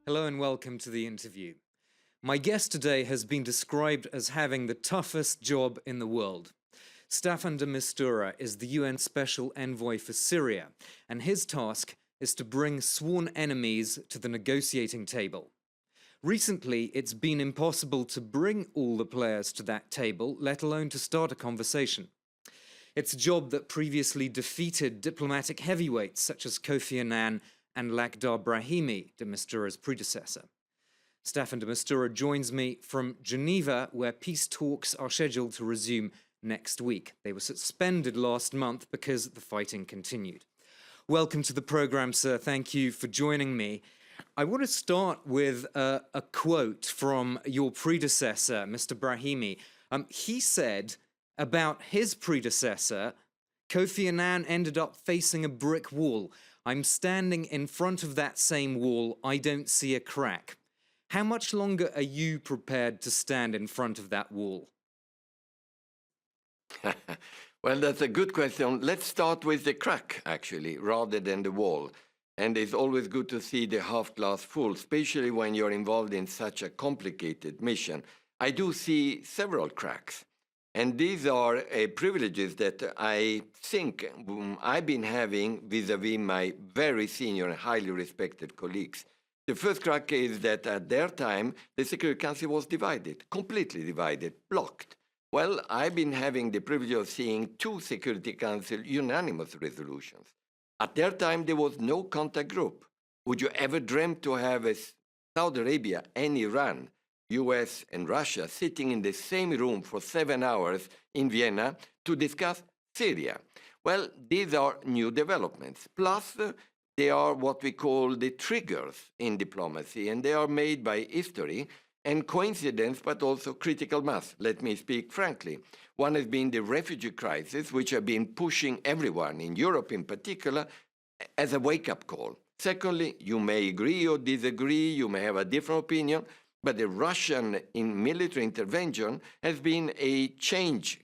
Hello and welcome to the interview. My guest today has been described as having the toughest job in the world. Staffan de Mistura is the UN Special Envoy for Syria, and his task is to bring sworn enemies to the negotiating table. Recently, it's been impossible to bring all the players to that table, let alone to start a conversation. It's a job that previously defeated diplomatic heavyweights such as Kofi Annan and Lakhdar Brahimi, de Mistura's predecessor. Staffan de Mistura joins me from Geneva, where peace talks are scheduled to resume next week. They were suspended last month because the fighting continued. Welcome to the program, sir. Thank you for joining me. I want to start with a quote from your predecessor, Mr. Brahimi. He said about his predecessor, Kofi Annan ended up facing a brick wall. I'm standing in front of that same wall. I don't see a crack. How much longer are you prepared to stand in front of that wall? Well, that's a good question. Let's start with the crack, actually, rather than the wall. And it's always good to see the half glass full, especially when you're involved in such a complicated mission. I do see several cracks. And these are privileges that I think I've been having vis-à-vis my very senior and highly respected colleagues. The first crack is that at their time, the Security Council was divided, completely divided, blocked. Well, I've been having the privilege of seeing two Security Council unanimous resolutions. At their time, there was no contact group. Would you ever dream to have Saudi Arabia and Iran, US and Russia sitting in the same room for 7 hours in Vienna to discuss Syria? Well, these are new developments. Plus, they are what we call the triggers in diplomacy, and they are made by history and coincidence, but also critical mass. Let me speak frankly. One has been the refugee crisis, which have been pushing everyone, in Europe in particular, as a wake-up call. Secondly, you may agree or disagree, you may have a different opinion, but the Russian military intervention has been a change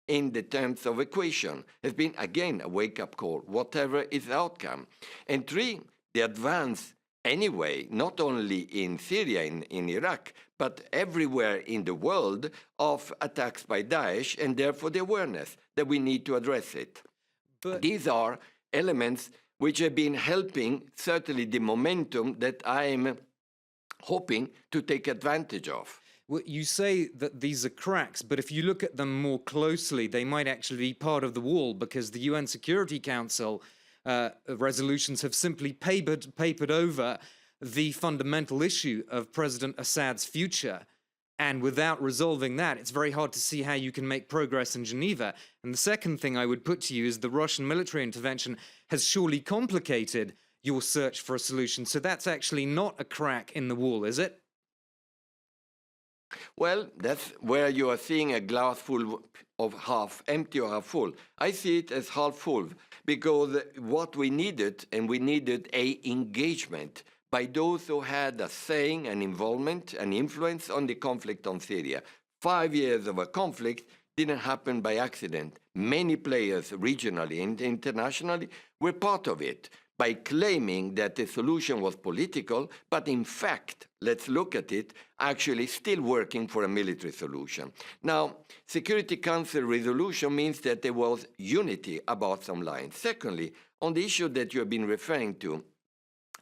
in the terms of equation, has been, again, a wake-up call, whatever is the outcome. And three, the advance anyway, not only in Syria, in Iraq, but everywhere in the world of attacks by Daesh, and therefore the awareness that we need to address it. But these are elements which have been helping, certainly the momentum that I'm hoping to take advantage of. Well, you say that these are cracks, but if you look at them more closely, they might actually be part of the wall, because the UN Security Council resolutions have simply papered over the fundamental issue of President Assad's future. And without resolving that, it's very hard to see how you can make progress in Geneva. And the second thing I would put to you is the Russian military intervention has surely complicated your search for a solution. So that's actually not a crack in the wall, is it? Well, that's where you are seeing a glass full of half empty or half full. I see it as half full because what we needed, and we needed a engagement by those who had a saying, an involvement, an influence on the conflict on Syria. 5 years of a conflict didn't happen by accident. Many players regionally and internationally were part of it by claiming that the solution was political, but in fact, let's look at it, actually still working for a military solution. Now, Security Council resolution means that there was unity about some lines. Secondly, on the issue that you have been referring to,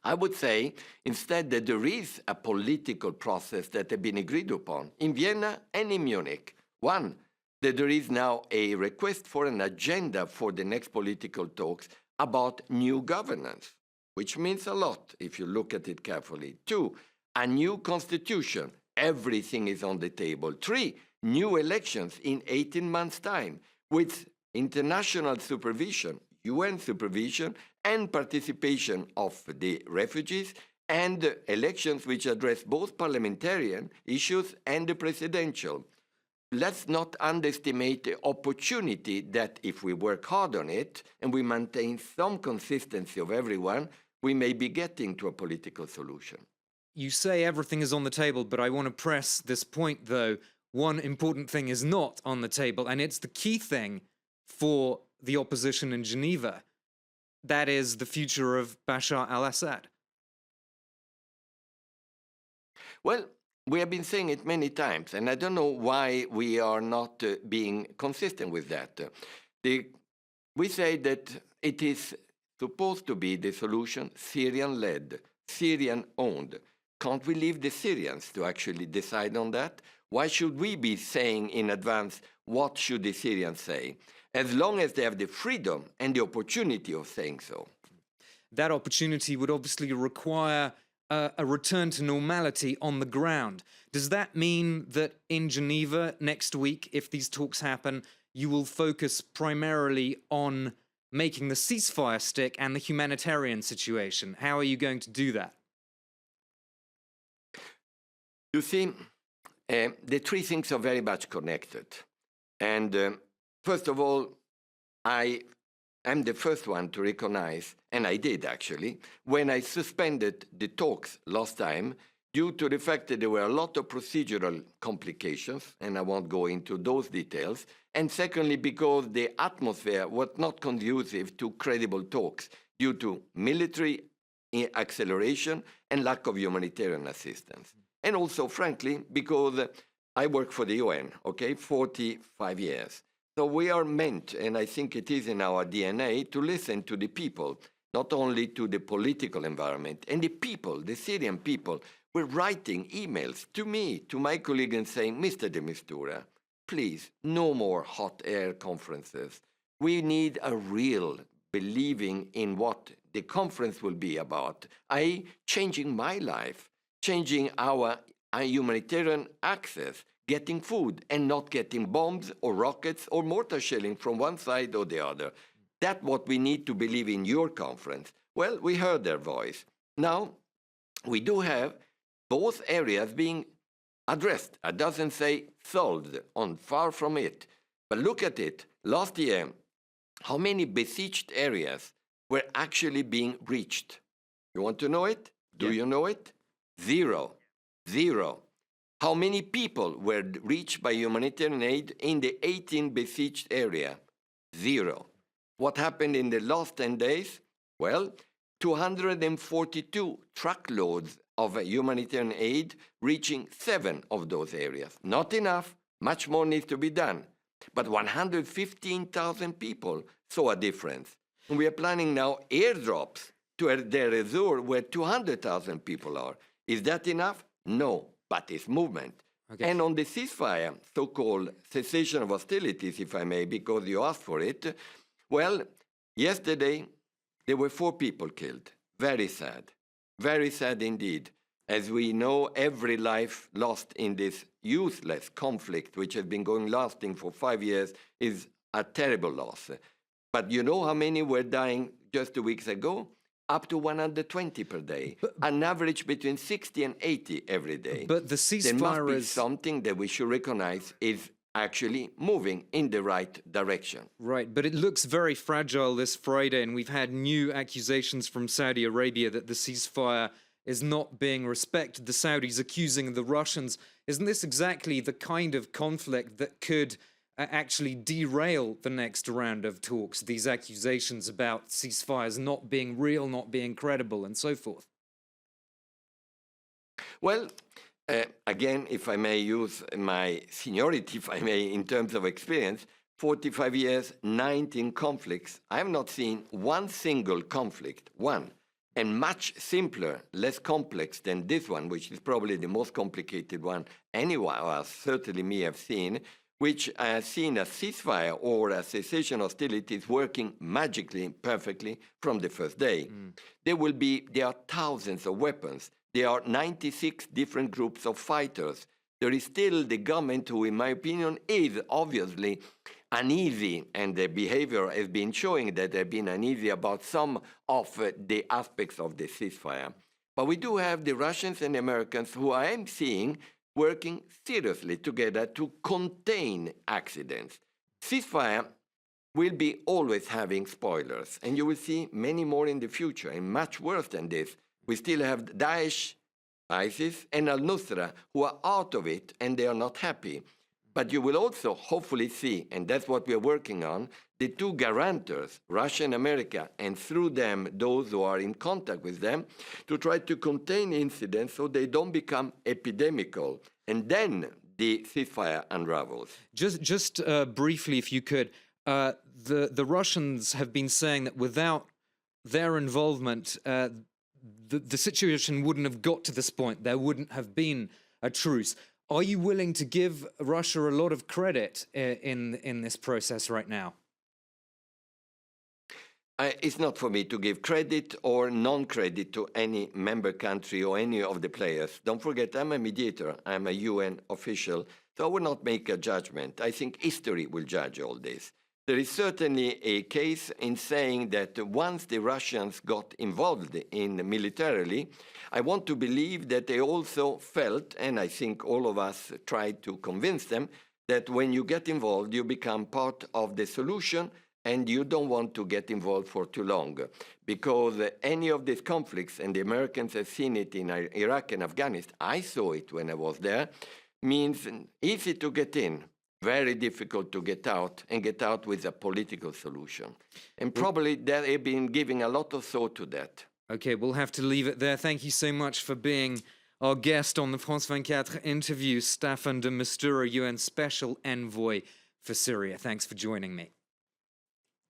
I would say instead that there is a political process that has been agreed upon in Vienna and in Munich. One, that there is now a request for an agenda for the next political talks about new governance, which means a lot if you look at it carefully. Two, a new constitution. Everything is on the table. Three, new elections in 18 months' time with international supervision, UN supervision, and participation of the refugees, and elections which address both parliamentarian issues and the presidential. Let's not underestimate the opportunity that if we work hard on it and we maintain some consistency of everyone, we may be getting to a political solution. You say everything is on the table, but I want to press this point, though. One important thing is not on the table, and it's the key thing for the opposition in Geneva. That is the future of Bashar al-Assad. Well, we have been saying it many times, and I don't know why we are not being consistent with that. We say that it is supposed to be the solution Syrian-led, Syrian-owned. Can't we leave the Syrians to actually decide on that? Why should we be saying in advance what should the Syrians say, as long as they have the freedom and the opportunity of saying so? That opportunity would obviously require a return to normality on the ground. Does that mean that in Geneva next week, if these talks happen, you will focus primarily on making the ceasefire stick and the humanitarian situation? How are you going to do that? You see, the three things are very much connected. And first of all, I am the first one to recognize, and I did actually, when I suspended the talks last time, due to the fact that there were a lot of procedural complications, and I won't go into those details, and secondly, because the atmosphere was not conducive to credible talks due to military acceleration and lack of humanitarian assistance. And also, frankly, because I work for the UN, 45 years. So we are meant, and I think it is in our DNA, to listen to the people, not only to the political environment. And the people, the Syrian people, were writing emails to me, to my colleague, and saying, Mr. de Mistura, please, no more hot air conferences. We need a real believing in what the conference will be about, i.e. changing my life, changing our humanitarian access, getting food and not getting bombs or rockets or mortar shelling from one side or the other. That's what we need to believe in your conference. Well, we heard their voice. Now, we do have both areas being addressed. It doesn't say solved, on far from it. But look at it. Last year, how many besieged areas were actually being reached? You want to know it? Do you know it? Zero. How many people were reached by humanitarian aid in the 18 besieged area? Zero. What happened in the last 10 days? Well, 242 truckloads of humanitarian aid reaching 7 of those areas. Not enough, much more needs to be done. But 115,000 people saw a difference. And we are planning now airdrops to the resort where 200,000 people are. Is that enough? No, but it's movement. Okay. And on the ceasefire, so-called cessation of hostilities, if I may, because you asked for it, well, yesterday there were 4 people killed. Very sad indeed. As we know, every life lost in this useless conflict, which has been lasting for 5 years, is a terrible loss. But you know how many were dying just 2 weeks ago? Up to 120 per day, an average between 60 and 80 every day. But the ceasefire there must be something that we should recognize is actually moving in the right direction. Right, but it looks very fragile this Friday, and we've had new accusations from Saudi Arabia that the ceasefire is not being respected. The Saudis accusing the Russians. Isn't this exactly the kind of conflict that could actually derail the next round of talks, these accusations about ceasefires not being real, not being credible, and so forth? Well, again, if I may use my seniority, if I may, in terms of experience, 45 years, 19 conflicts. I have not seen one single conflict, one, and much simpler, less complex than this one, which is probably the most complicated one anyone, or certainly me, have seen, which has seen a ceasefire or a cessation of hostilities working magically, perfectly from the first day. There are thousands of weapons. There are 96 different groups of fighters. There is still the government who, in my opinion, is obviously uneasy, and the behavior has been showing that they've been uneasy about some of the aspects of the ceasefire. But we do have the Russians and Americans who I am seeing working seriously together to contain accidents. Ceasefire will be always having spoilers, and you will see many more in the future, and much worse than this. We still have Daesh, ISIS, and al-Nusra who are out of it, and they are not happy. But you will also hopefully see, and that's what we are working on, the two guarantors, Russia and America, and through them, those who are in contact with them, to try to contain incidents so they don't become epidemical. And then the ceasefire unravels. Just briefly, if you could, the Russians have been saying that without their involvement, the situation wouldn't have got to this point. There wouldn't have been a truce. Are you willing to give Russia a lot of credit in this process right now? It's not for me to give credit or non-credit to any member country or any of the players. Don't forget, I'm a mediator. I'm a UN official, so I will not make a judgment. I think history will judge all this. There is certainly a case in saying that once the Russians got involved in militarily, I want to believe that they also felt, and I think all of us tried to convince them, that when you get involved, you become part of the solution and you don't want to get involved for too long. Because any of these conflicts, and the Americans have seen it in Iraq and Afghanistan, I saw it when I was there, means easy to get in, very difficult to get out, and get out with a political solution. And probably they have been giving a lot of thought to that. Okay, we'll have to leave it there. Thank you so much for being our guest on the France 24 interview, Staffan de Mistura, UN Special Envoy for Syria. Thanks for joining me.